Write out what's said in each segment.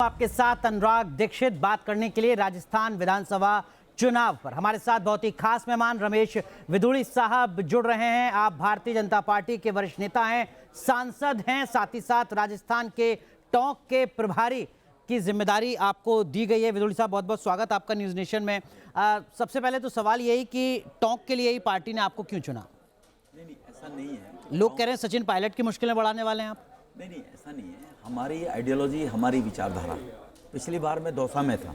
आपके साथ अनुराग दीक्षित बात करने के लिए राजस्थान विधानसभा चुनाव पर। हमारे साथ बहुत ही खास मेहमान रमेश विदुड़ी साहब जुड़ रहे हैं। आप भारतीय जनता पार्टी के वरिष्ठ नेता हैं, सांसद हैं, साथ ही साथ राजस्थान के टोंक के प्रभारी की जिम्मेदारी आपको दी गई है। विदुड़ी साहब, बहुत बहुत स्वागत आपका न्यूज़ नेशन में। सबसे पहले तो सवाल यही कि टोंक के लिए ही पार्टी ने आपको क्यों चुना? नहीं, ऐसा नहीं है। लोग कह रहे हैं सचिन पायलट की मुश्किलें बढ़ाने वाले हैं आप। नहीं, ऐसा नहीं है। हमारी आइडियोलॉजी, हमारी विचारधारा, पिछली बार मैं दौसा में था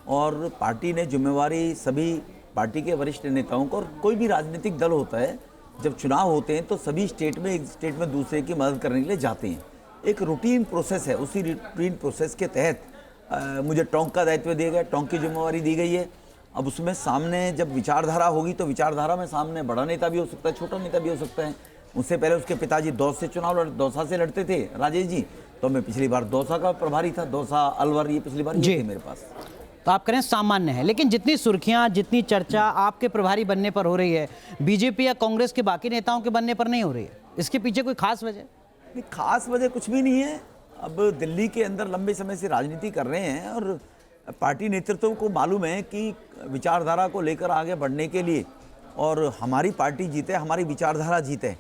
और पार्टी ने जिम्मेवारी सभी पार्टी के वरिष्ठ नेताओं को, और कोई भी राजनीतिक दल होता है जब चुनाव होते हैं तो सभी स्टेट में एक स्टेट में दूसरे की मदद करने के लिए जाते हैं। एक रूटीन प्रोसेस है, उसी रूटीन प्रोसेस के तहत मुझे टोंक का दायित्व दिया गया, टोंक की जिम्मेवारी दी गई है। अब उसमें सामने जब विचारधारा होगी तो विचारधारा में सामने बड़ा नेता भी हो सकता है, छोटा नेता भी हो सकता है। उससे पहले उसके पिताजी दौसा से लड़ते थे, राजेश जी, तो मैं पिछली बार दौसा का प्रभारी था, दौसा अलवर, ये पिछली बार ये थे मेरे पास। तो आप करें सामान्य है, लेकिन जितनी सुर्खियां, जितनी चर्चा आपके प्रभारी बनने पर हो रही है, बीजेपी या कांग्रेस के बाकी नेताओं के बनने पर नहीं हो रही है। इसके पीछे कोई खास वजह? नहीं, खास वजह कुछ भी नहीं है। अब दिल्ली के अंदर लंबे समय से राजनीति कर रहे हैं और पार्टी नेतृत्व को मालूम है कि विचारधारा को लेकर आगे बढ़ने के लिए और हमारी पार्टी जीते, हमारी विचारधारा जीते,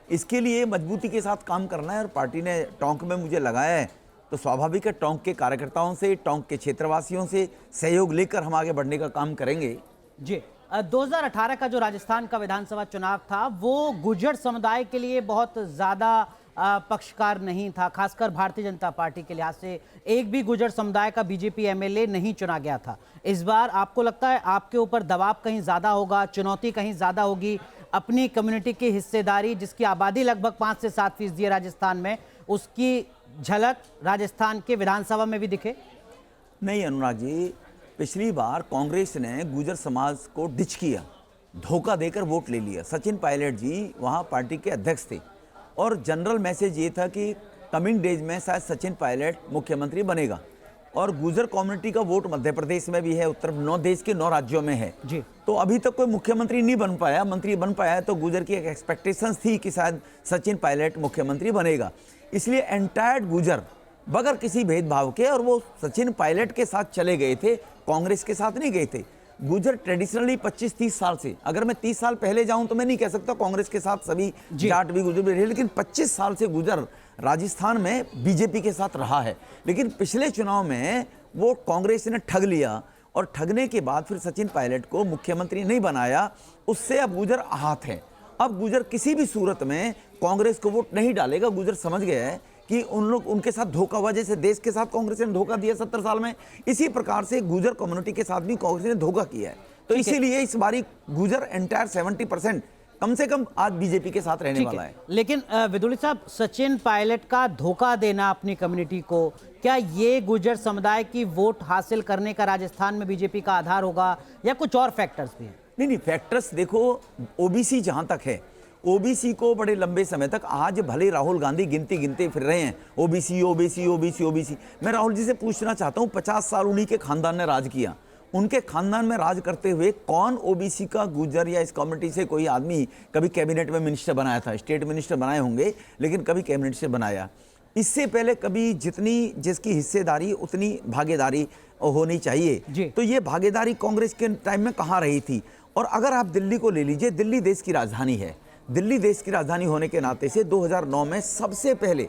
इसके लिए मजबूती के साथ काम करना है। और पार्टी ने टोंक में मुझे लगाया है तो स्वाभाविक है टोंक के कार्यकर्ताओं से, टोंक के क्षेत्रवासियों से सहयोग लेकर हम आगे बढ़ने का काम करेंगे। जी, 2018 का जो राजस्थान का विधानसभा चुनाव था वो गुर्जर समुदाय के लिए बहुत ज़्यादा पक्षकार नहीं था, खासकर भारतीय जनता पार्टी के लिहाज से। एक भी गुर्जर समुदाय का बीजेपी एमएलए नहीं चुना गया था। इस बार आपको लगता है आपके ऊपर दबाव कहीं ज़्यादा होगा, चुनौती कहीं ज़्यादा होगी, अपनी कम्युनिटी की हिस्सेदारी, जिसकी आबादी लगभग 5 से 7% है राजस्थान में, उसकी झलक राजस्थान के विधानसभा में भी दिखे? नहीं अनुराग जी, पिछली बार कांग्रेस ने गुर्जर समाज को डिच किया, धोखा देकर वोट ले लिया। सचिन पायलट जी वहाँ पार्टी के अध्यक्ष थे और जनरल मैसेज ये था कि कमिंग डेज में शायद सचिन पायलट मुख्यमंत्री बनेगा। और गुर्जर कम्युनिटी का वोट मध्य प्रदेश में भी है, उत्तर 9 देश के 9 राज्यों में है जी। तो अभी तक कोई मुख्यमंत्री नहीं बन पाया, मंत्री बन पाया। तो गुर्जर की एक एक्सपेक्टेशंस थी कि शायद सचिन पायलट मुख्यमंत्री बनेगा, इसलिए एंटायर गुर्जर बगैर किसी भेदभाव के, और वो सचिन पायलट के साथ चले गए थे, कांग्रेस के साथ नहीं गए थे। गुर्जर ट्रेडिशनली 25-30 साल से, अगर मैं 30 साल पहले जाऊं तो मैं नहीं कह सकता कांग्रेस के साथ सभी जाट भी गुर्जर भी रहे, लेकिन 25 साल से गुर्जर राजस्थान में बीजेपी के साथ रहा है। लेकिन पिछले चुनाव में वो कांग्रेस ने ठग लिया और ठगने के बाद फिर सचिन पायलट को मुख्यमंत्री नहीं बनाया, उससे अब गुर्जर आहत है। अब गुर्जर किसी भी सूरत में कांग्रेस को वोट नहीं डालेगा। गुर्जर समझ गया है कि उनके साथ धोखा हुआ, जैसे देश के साथ कांग्रेस ने धोखा दिया 70 साल में, इसी प्रकार से गुर्जर कम्युनिटी के साथ भी कांग्रेस ने धोखा किया है। तो इसीलिए इस बारी गुर्जर एंटायर 70% कम से कम आज बीजेपी के साथ रहने वाला है। लेकिन विदुड़ी साहब, सचिन पायलट का धोखा देना अपनी कम्युनिटी को, क्या ये गुर्जर समुदाय की वोट हासिल करने का राजस्थान में बीजेपी का आधार होगा या कुछ और फैक्टर्स भी हैं? नहीं, फैक्टर्स देखो, ओबीसी जहां तक है, ओबीसी को बड़े लंबे समय तक, आज भले राहुल गांधी गिनते फिर रहे हैं ओबीसी ओबीसी ओबीसी ओबीसी, मैं राहुल जी से पूछना चाहता हूं, 50 साल उन्हीं के खानदान ने राज किया, उनके खानदान में राज करते हुए कौन ओबीसी का गुर्जर या इस कम्युनिटी से कोई आदमी कभी कैबिनेट में मिनिस्टर बनाया था? स्टेट मिनिस्टर बनाए होंगे लेकिन कभी कैबिनेट से बनाया? इससे पहले कभी जिसकी हिस्सेदारी उतनी भागीदारी होनी चाहिए, तो ये भागीदारी कांग्रेस के टाइम में कहाँ रही थी? और अगर आप दिल्ली को ले लीजिए, दिल्ली देश की राजधानी है। दिल्ली देश की राजधानी होने के नाते से 2009 में सबसे पहले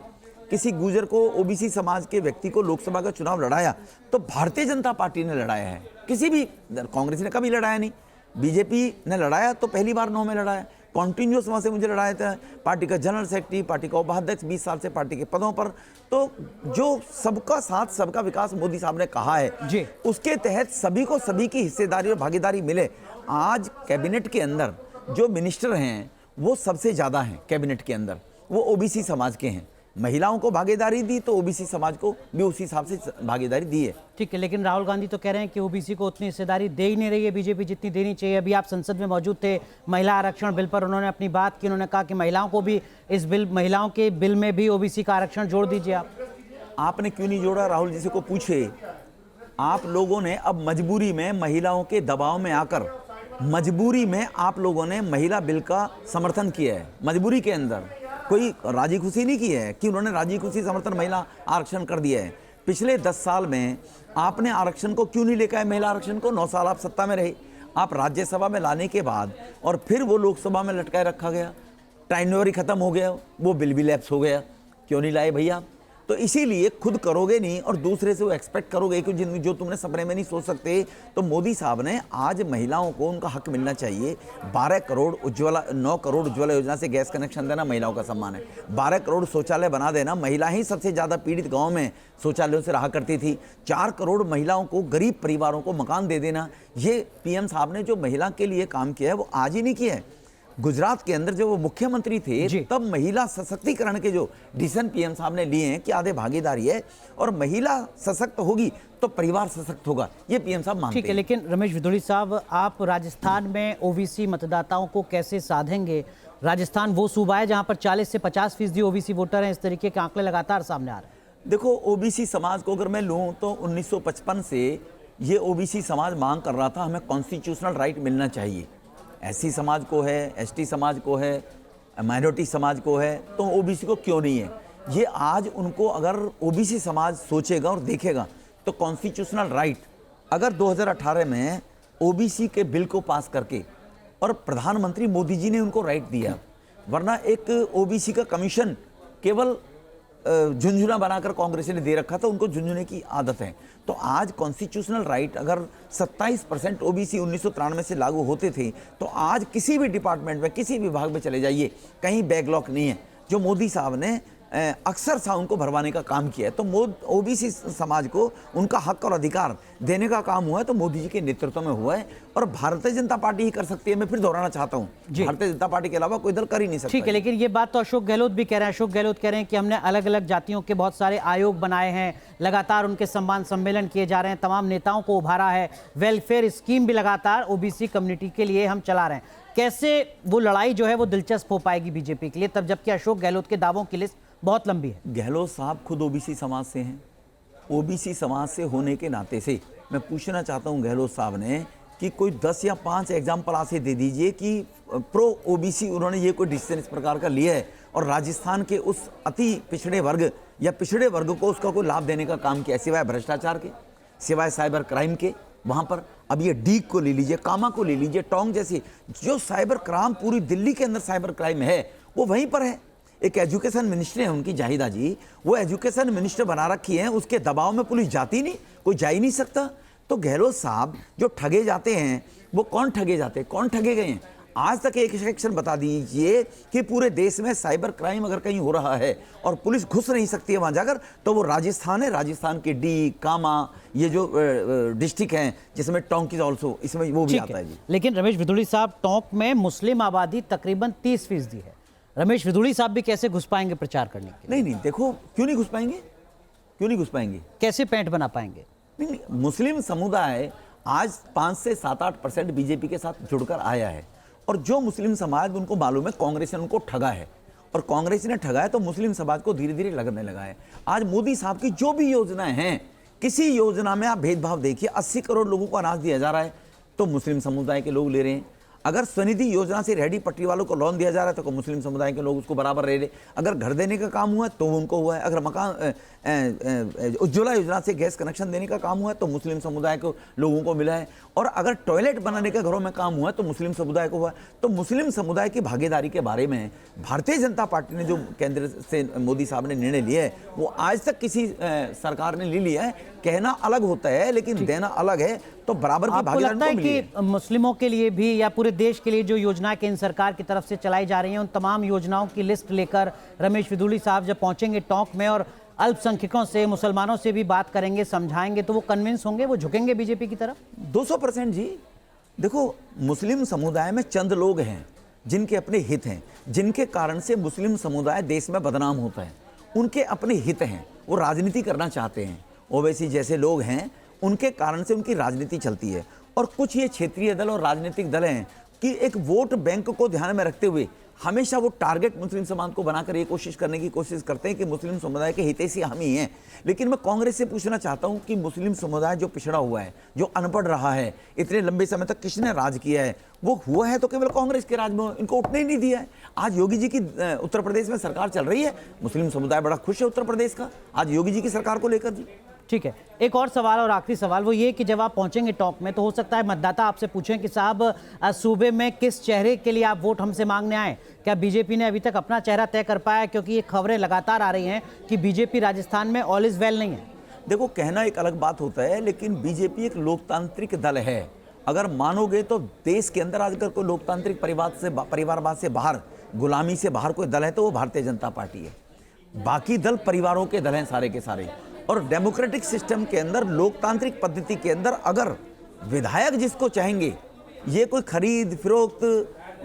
किसी गुर्जर को, ओबीसी समाज के व्यक्ति को लोकसभा का चुनाव लड़ाया तो भारतीय जनता पार्टी ने लड़ाया है, किसी भी कांग्रेस ने कभी लड़ाया नहीं। बीजेपी ने लड़ाया तो पहली बार 9 में लड़ाया, कॉन्टिन्यूस वहाँ से मुझे लड़ाया था। पार्टी का जनरल सेक्रेटरी, पार्टी का उपाध्यक्ष, 20 साल से पार्टी के पदों पर। तो जो सबका साथ सबका विकास मोदी साहब ने कहा है, उसके तहत सभी को सभी की हिस्सेदारी और भागीदारी मिले। आज कैबिनेट के अंदर जो मिनिस्टर हैं वो सबसे ज़्यादा हैं कैबिनेट के अंदर, वो ओबीसी समाज के हैं। महिलाओं को भागीदारी दी तो ओबीसी समाज को भी उसी हिसाब से भागीदारी दी है। ठीक है, लेकिन राहुल गांधी तो कह रहे हैं कि ओबीसी को उतनी हिस्सेदारी दे ही नहीं रही है बीजेपी जितनी देनी चाहिए। अभी आप संसद में मौजूद थे, महिला आरक्षण बिल पर उन्होंने अपनी बात की, उन्होंने कहा कि महिलाओं को भी इस महिलाओं के बिल में भी ओबीसी का आरक्षण जोड़ दीजिए। आपने क्यों नहीं जोड़ा? राहुल जी से को पूछे। आप लोगों ने अब मजबूरी में, महिलाओं के दबाव में आकर, मजबूरी में आप लोगों ने महिला बिल का समर्थन किया है। मजबूरी के अंदर कोई राजी खुशी नहीं की है कि उन्होंने राजी खुशी समर्थन महिला आरक्षण कर दिया है। पिछले 10 साल में आपने आरक्षण को क्यों नहीं लेकर आए? महिला आरक्षण को 9 साल आप सत्ता में रहे, आप राज्यसभा में लाने के बाद और फिर वो लोकसभा में लटकाए रखा गया, टाइमर ही खत्म हो गया, वो बिल भी लैप्स हो गया। क्यों नहीं लाए भैया? तो इसीलिए खुद करोगे नहीं और दूसरे से वो एक्सपेक्ट करोगे कि जो तुमने सपने में नहीं सोच सकते। तो मोदी साहब ने आज महिलाओं को उनका हक मिलना चाहिए। 12 करोड़ उज्ज्वला, 9 करोड़ उज्ज्वला योजना से गैस कनेक्शन देना महिलाओं का सम्मान है। 12 करोड़ शौचालय बना देना, महिला ही सबसे ज़्यादा पीड़ित गाँव में शौचालयों से रहा करती थी। 4 करोड़ महिलाओं को, गरीब परिवारों को मकान दे देना, ये पीएम साहब ने जो महिला के लिए काम किया है वो आज ही नहीं किया है। गुजरात के अंदर जब वो मुख्यमंत्री थे तब महिला सशक्तिकरण के जो डिसीजन पीएम साहब ने लिए हैं कि आधे भागीदारी है और महिला सशक्त होगी तो परिवार सशक्त होगा, ये पीएम साहब मानते हैं। ठीक है, लेकिन रमेश विदुड़ी साहब, आप राजस्थान में ओबीसी मतदाताओं को कैसे साधेंगे? राजस्थान वो सूबा है जहां पर 40 से 50% ओबीसी वोटर हैं। इस तरीके के आंकड़े लगातार सामने आ रहे हैं। देखो, ओबीसी समाज को अगर मैं लूँ तो 1955 से ये ओबीसी समाज मांग कर रहा था हमें कॉन्स्टिट्यूशनल राइट मिलना चाहिए। एससी समाज को है, एसटी समाज को है, माइनॉरिटी समाज को है, तो ओबीसी को क्यों नहीं है? ये आज उनको अगर ओबीसी समाज सोचेगा और देखेगा तो कॉन्स्टिट्यूशनल राइट अगर 2018 में ओबीसी के बिल को पास करके, और प्रधानमंत्री मोदी जी ने उनको राइट दिया, वरना एक ओबीसी का कमीशन केवल झुंझुना बनाकर कांग्रेस ने दे रखा था, उनको झुंझुने की आदत है। तो आज कॉन्स्टिट्यूशनल राइट अगर 27% ओबीसी 1993 से लागू होते थे तो आज किसी भी डिपार्टमेंट में, किसी विभाग में चले जाइए, कहीं बैकलॉग नहीं है। जो मोदी साहब ने अक्सर सा उनको भरवाने का काम किया है, तो ओबीसी समाज को उनका हक और अधिकार देने का काम हुआ है तो मोदी जी के नेतृत्व में हुआ है, और भारतीय जनता पार्टी ही कर सकती है। मैं फिर दोहराना चाहता हूँ, भारतीय जनता पार्टी के अलावा कोई दल कर ही नहीं सकता। ठीक है, लेकिन ये बात तो अशोक गहलोत भी कह रहे हैं। अशोक गहलोत कह रहे हैं कि हमने अलग अलग जातियों के बहुत सारे आयोग बनाए हैं, लगातार उनके सम्मान सम्मेलन किए जा रहे हैं, तमाम नेताओं को उभारा है, वेलफेयर स्कीम भी लगातार ओबीसी कम्युनिटी के लिए हम चला रहे हैं। कैसे वो लड़ाई जो है वो दिलचस्प हो पाएगी बीजेपी के लिए, तब जबकि अशोक गहलोत के दावों की लिस्ट बहुत लंबी है? गहलोत साहब खुद ओबीसी समाज से हैं। ओबीसी समाज से होने के नाते से मैं पूछना चाहता हूं गहलोत साहब ने कि कोई 10 या 5 एग्जाम्पल ऐसे दे दीजिए कि प्रो ओबीसी उन्होंने ये कोई डिसीजन इस प्रकार का लिया है और राजस्थान के उस अति पिछड़े वर्ग या पिछड़े वर्ग को उसका कोई लाभ देने का काम किया, सिवाय भ्रष्टाचार के, सिवाय साइबर क्राइम के। वहाँ पर अब ये डीग को ले लीजिए, कामा को ले लीजिए, टोंक जैसी जो साइबर क्राइम पूरी दिल्ली के अंदर साइबर क्राइम है वो वहीं पर है। एक एजुकेशन मिनिस्टर है उनकी, जाहिदा जी, वो एजुकेशन मिनिस्टर बना रखी है, उसके दबाव में पुलिस जाती नहीं, कोई जा ही नहीं सकता। तो गहलोत साहब जो ठगे जाते हैं वो कौन ठगे जाते हैं, कौन ठगे गए हैं? आज तक एक सेक्शन बता दीजिए कि पूरे देश में साइबर क्राइम अगर कहीं हो रहा है और पुलिस घुस नहीं सकती है वहां जाकर, तो वो राजस्थान है। राजस्थान के डी, कामा, ये जो डिस्ट्रिक्ट हैं जिसमें टोंक इज ऑल्सो, इसमें वो भी आता है जी। लेकिन रमेश विदुड़ी साहब, टोंक में मुस्लिम आबादी तकरीबन 30% है। रमेश विदुड़ी साहब भी कैसे घुस पाएंगे प्रचार करने के लिए? नहीं, देखो, क्यों नहीं घुस पाएंगे, क्यों नहीं घुस पाएंगे? कैसे पैंट बना पाएंगे? नहीं, मुस्लिम समुदाय आज 5 से 7-8% बीजेपी के साथ जुड़कर आया है, और जो मुस्लिम समाज, उनको मालूम है कांग्रेस ने उनको ठगा है, और कांग्रेस ने ठगा है तो मुस्लिम समाज को धीरे धीरे लगने लगा है। आज मोदी साहब की जो भी योजनाएं हैं, किसी योजना में आप भेदभाव देखिए, 80 करोड़ लोगों को अनाज दिया जा रहा है तो मुस्लिम समुदाय के लोग ले रहे हैं। अगर स्वनिधि योजना से रेहड़ी पटरी वालों को लोन दिया जा रहा है तो मुस्लिम समुदाय के लोग उसको बराबर ले रहे। अगर घर देने का काम हुआ है तो उनको हुआ है, अगर मकान उज्ज्वला योजना से गैस कनेक्शन देने का काम हुआ है तो मुस्लिम समुदाय को लोगों को मिला है, और अगर टॉयलेट बनाने का घरों में काम हुआ है तो मुस्लिम समुदाय को हुआ है। तो मुस्लिम समुदाय की भागीदारी के बारे में भारतीय जनता पार्टी ने जो केंद्र से मोदी साहब ने निर्णय लिया है वो आज तक किसी सरकार ने ले लिया है। कहना अलग होता है लेकिन देना अलग है, तो बराबर की भागीदारी लगता है कि मुस्लिमों के लिए भी या पूरे देश के लिए जो योजनाएं केंद्र सरकार की तरफ से चलाई जा रही हैं, उन तमाम योजनाओं की लिस्ट लेकर रमेश विदुड़ी साहब जब पहुंचेंगे टोंक में और अल्पसंख्यकों से, मुसलमानों से भी बात करेंगे, समझाएंगे, तो वो कन्विंस होंगे, वो झुकेंगे बीजेपी की तरफ? 200% जी। देखो, मुस्लिम समुदाय में चंद लोग हैं जिनके अपने हित हैं, जिनके कारण से मुस्लिम समुदाय देश में बदनाम होता है। उनके अपने हित हैं, वो राजनीति करना चाहते हैं। ओवैसी जैसे लोग हैं, उनके कारण से उनकी राजनीति चलती है। और कुछ ये क्षेत्रीय दल और राजनीतिक दल हैं कि एक वोट बैंक को ध्यान में रखते हुए हमेशा वो टारगेट मुस्लिम समाज को बनाकर ये कोशिश करने की कोशिश करते हैं कि मुस्लिम समुदाय के हितैषी हम ही हैं। लेकिन मैं कांग्रेस से पूछना चाहता हूं कि मुस्लिम समुदाय जो पिछड़ा हुआ है, जो अनपढ़ रहा है, इतने लंबे समय तक किसने राज किया है? वो हुआ है तो केवल कांग्रेस के राज में, इनको उठने ही नहीं दिया है। आज योगी जी की उत्तर प्रदेश में सरकार चल रही है, मुस्लिम समुदाय बड़ा खुश है उत्तर प्रदेश का आज योगी जी की सरकार को लेकर जी। ठीक है, एक और सवाल और आखिरी सवाल वो ये कि जब आप पहुंचेंगे टॉप में तो हो सकता है मतदाता आपसे पूछें कि साहब सूबे में किस चेहरे के लिए आप वोट हमसे मांगने आए। क्या बीजेपी ने अभी तक अपना चेहरा तय कर पाया है? क्योंकि ये खबरें लगातार आ रही हैं कि बीजेपी राजस्थान में ऑल इज वेल नहीं है। देखो, कहना एक अलग बात होता है, लेकिन बीजेपी एक लोकतांत्रिक दल है। अगर मानोगे तो देश के अंदर आजकल कोई लोकतांत्रिक परिवारवाद से बाहर, गुलामी से बाहर कोई दल है तो वो भारतीय जनता पार्टी है। बाकी दल परिवारों के दल हैं सारे के सारे। और डेमोक्रेटिक सिस्टम के अंदर, लोकतांत्रिक पद्धति के अंदर अगर विधायक जिसको चाहेंगे, ये कोई खरीद फरोख्त,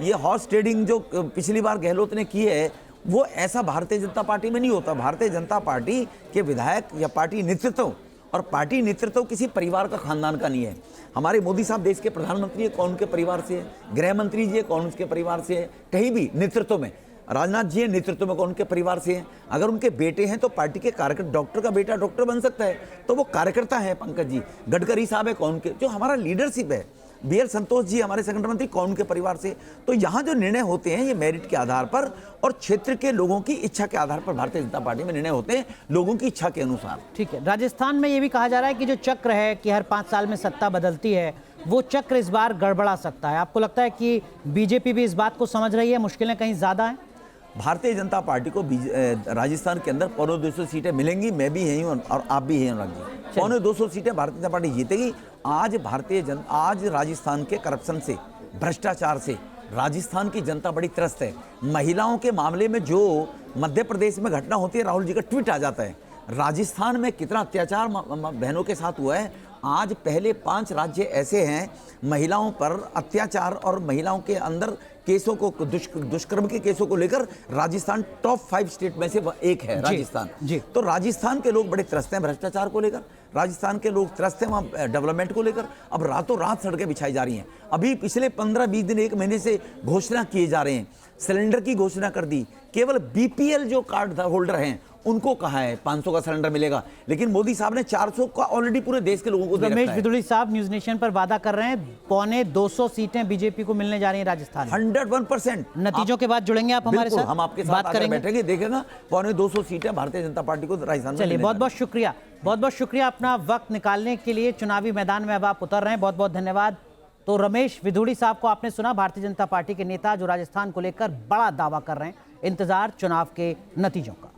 ये हॉर्स ट्रेडिंग जो पिछली बार गहलोत ने की है, वो ऐसा भारतीय जनता पार्टी में नहीं होता। भारतीय जनता पार्टी के विधायक या पार्टी नेतृत्व, और पार्टी नेतृत्व किसी परिवार का, खानदान का नहीं है। हमारे मोदी साहब देश के प्रधानमंत्री है, कौन उनके परिवार से है? गृह मंत्री जी है, कौन उसके परिवार से है? कहीं भी नेतृत्व में राजनाथ जी है, नेतृत्व में कौन उनके परिवार से हैं? अगर उनके बेटे हैं तो पार्टी के कार्यकर्ता, डॉक्टर का बेटा डॉक्टर बन सकता है तो वो कार्यकर्ता है। पंकज जी, गडकरी साहब है, कौन के, जो हमारा लीडरशिप है, BL संतोष जी हमारे संगठन मंत्री, कौन उनके परिवार से? तो यहाँ जो निर्णय होते हैं ये मेरिट के आधार पर और क्षेत्र के लोगों की इच्छा के आधार पर भारतीय जनता पार्टी में निर्णय होते हैं, लोगों की इच्छा के अनुसार। ठीक है, राजस्थान में ये भी कहा जा रहा है कि जो चक्र है कि हर 5 साल में सत्ता बदलती है, वो चक्र इस बार गड़बड़ा सकता है। आपको लगता है कि बीजेपी भी इस बात को समझ रही है, मुश्किलें कहीं ज्यादा हैं? भारतीय जनता पार्टी को राजस्थान के अंदर 250 सीटें मिलेंगी। मैं भी यही हूँ और आप भी यही हैं अनुराग जी। 250 सीटें भारतीय जनता पार्टी जीतेगी। आज राजस्थान के करप्शन से, भ्रष्टाचार से राजस्थान की जनता बड़ी त्रस्त है। महिलाओं के मामले में जो मध्य प्रदेश में घटना होती है, राहुल जी का ट्वीट आ जाता है। राजस्थान में कितना अत्याचार बहनों के साथ हुआ है। आज पहले 5 राज्य ऐसे हैं महिलाओं पर अत्याचार और महिलाओं के अंदर केसों को, दुष्कर्म के केसों को लेकर राजस्थान टॉप 5 स्टेट में से एक है राजस्थान जी। तो राजस्थान के लोग बड़े त्रस्त हैं भ्रष्टाचार को लेकर, राजस्थान के लोग त्रस्त हैं वहाँ डेवलपमेंट को लेकर। अब रातों रात सड़कें बिछाई जा रही हैं। अभी पिछले 15-20 दिन, 1 महीने से घोषणा किए जा रहे हैं। सिलेंडर की घोषणा कर दी, केवल BPL जो कार्ड होल्डर हैं उनको कहा है 500 का सिलेंडर मिलेगा, लेकिन मोदी साहब ने 400 का ऑलरेडी पूरे देश के लोगों को दे रखा है। रमेश बिधूड़ी साहब न्यूज नेशन पर वादा कर रहे हैं 250 सीटें बीजेपी को मिलने जा रही हैं राजस्थान में। 101%। नतीजों के बाद जुड़ेंगे आप हमारे साथ, हम आपके साथ बात करेंगे, बैठेंगे, देखेगा 250 सीटें भारतीय जनता पार्टी को राजस्थान में। चलिए, बहुत बहुत शुक्रिया, बहुत बहुत शुक्रिया अपना वक्त निकालने के लिए। चुनावी मैदान में अब आप उतर रहे हैं, बहुत बहुत धन्यवाद। तो रमेश बिधूड़ी साहब को आपने सुना, भारतीय जनता पार्टी के नेता जो राजस्थान को लेकर बड़ा दावा कर रहे हैं। इंतजार चुनाव के नतीजों का।